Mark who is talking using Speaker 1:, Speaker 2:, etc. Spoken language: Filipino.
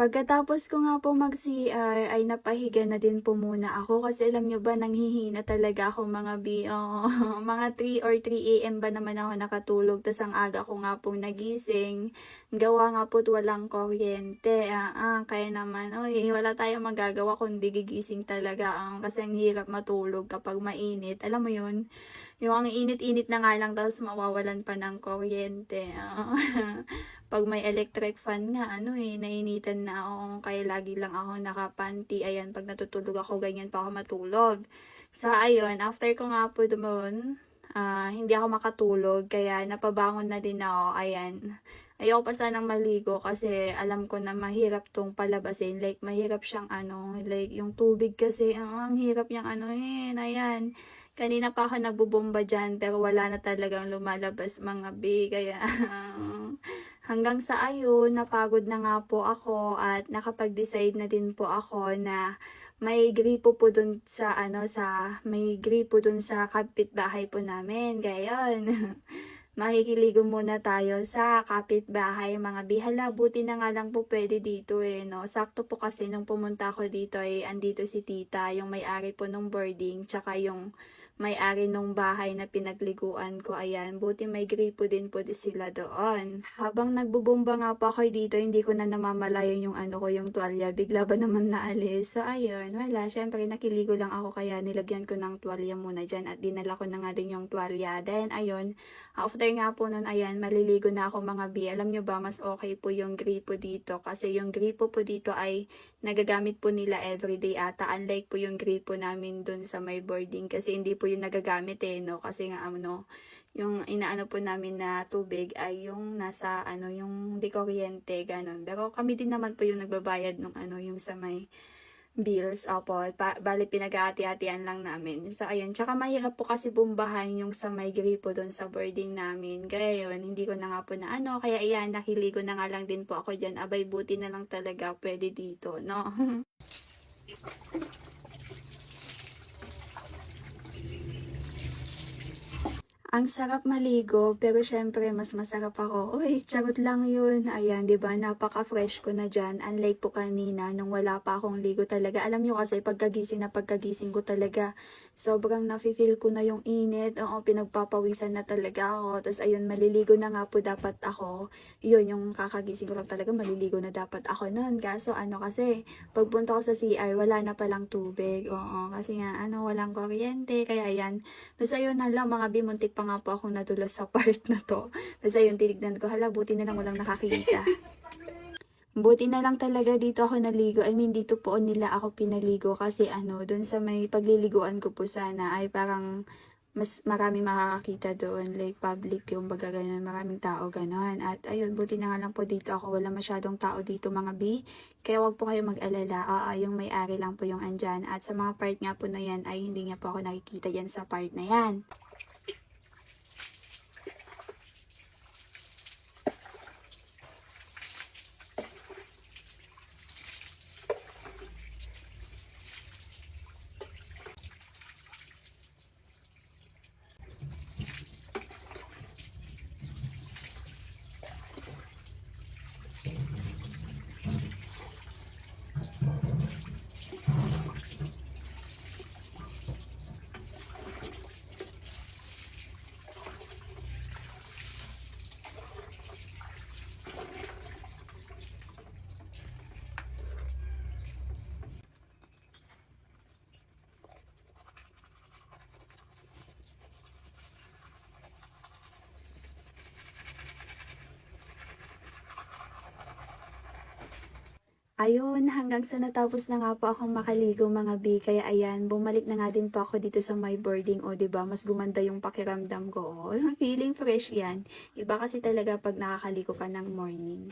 Speaker 1: Pagkatapos ko nga po mag-CR ay napahiga na din po muna ako kasi alam nyo ba nanghihina talaga ako mga oo, mga 3 or 3 AM ba naman ako nakatulog tas ang aga ko nga pong nagising. Gawa nga po't walang kuryente. Kaya naman, oy, wala tayong magagawa kundi gigising talaga kasi ang hirap matulog kapag mainit. Alam mo yun? Yung ang init-init na nga lang tapos mawawalan pa ng kuryente. Pag may electric fan nga, nainitan na ako. Kaya lagi lang ako nakapanty. Ayan, pag natutulog ako, ganyan pa ako matulog. So, ayun, after ko nga po doon, hindi ako makatulog. Kaya napabangon na din ako. Ayan. Ayoko pa sanang maligo kasi alam ko na mahirap tong palabasin. Like, mahirap siyang like yung tubig kasi, ang hirap niyang ayan. Kanina pa ako nagbubomba dyan, pero wala na talagang lumalabas mga kaya hanggang sa ayun, napagod na nga po ako at nakapag-decide na din po ako na may gripo po dun sa may gripo dun sa kapitbahay po namin. Gayon. Makikiligo muna tayo sa kapitbahay mga bihala. Buti na nga lang po pwede dito no. Sakto po kasi nung pumunta ako dito ay andito si tita, yung may-ari po nung boarding, tsaka yung may-ari nung bahay na pinagliguan ko. Ayan, buti may gripo din po sila doon. Habang nagbubomba nga po ako dito, hindi ko na namamalayan yung ko, yung tuwalya. Bigla ba naman naalis? So, ayun, wala. Syempre, nakiligo lang ako kaya nilagyan ko ng tuwalya muna dyan at dinala ko na nga din yung tuwalya. Then, ayun, after nga po nun, ayan, maliligo na ako mga bi. Alam nyo ba, mas okay po yung gripo dito kasi yung gripo po dito ay nagagamit po nila everyday ata. Unlike po yung gripo namin dun sa may boarding kasi hindi po yung nagagamit no. Kasi nga yung inaano po namin na tubig ay yung nasa yung di kuryente, ganun. Pero kami din naman po yung nagbabayad nung yung sa may bills, opo, bali pinag-aati-atian lang namin. So, ayun, tsaka mahirap po kasi bumbahan yung sa may gripo doon sa boarding namin. Kaya yun, hindi ko na nga po na kaya iyan, nakiligo na nga lang din po ako dyan. Abay, buti na lang talaga pwede dito, no? Ang sarap maligo, pero syempre mas masarap ako. Uy, charot lang yun. Ayan, 'di ba? Napaka-fresh ko na diyan. Unlike po kanina nung wala pa akong ligo talaga. Alam niyo kasi pagkagising ko talaga, sobrang nafi-feel ko na yung init. Oo, pinagpapawisan na talaga ako. Tapos ayun, maliligo na nga po dapat ako. Yun, yung kakagising ko lang talaga, maliligo na dapat ako noon. Kaso kasi pagpunta ko sa CR, wala na palang tubig. Oo, kasi nga walang kuryente. Kaya ayan, tapos ayun, mga bimuntik pa nga po akong nadulas sa part na to. Tapos ayun, tinignan ko, buti na lang walang nakakita. Buti na lang talaga dito ako naligo. I mean, dito po nila ako pinaligo kasi dun sa may pagliliguan ko po sana ay parang mas maraming makakakita doon, like public yung baga ganun, maraming tao ganun. At ayun, buti na nga lang po dito ako, wala masyadong tao dito mga bi. Kaya wag po kayo mag-alala, yung may-ari lang po yung andyan. At sa mga part nga po na yan ay hindi niya po ako nakikita yan sa part na yan. Ayun, hanggang sa natapos na nga po akong makaligo mga bi. Kaya ayan, bumalik na nga din po ako dito sa my boarding. O, diba, mas gumanda yung pakiramdam ko. Feeling fresh yan. Iba kasi talaga pag nakakaligo ka ng morning.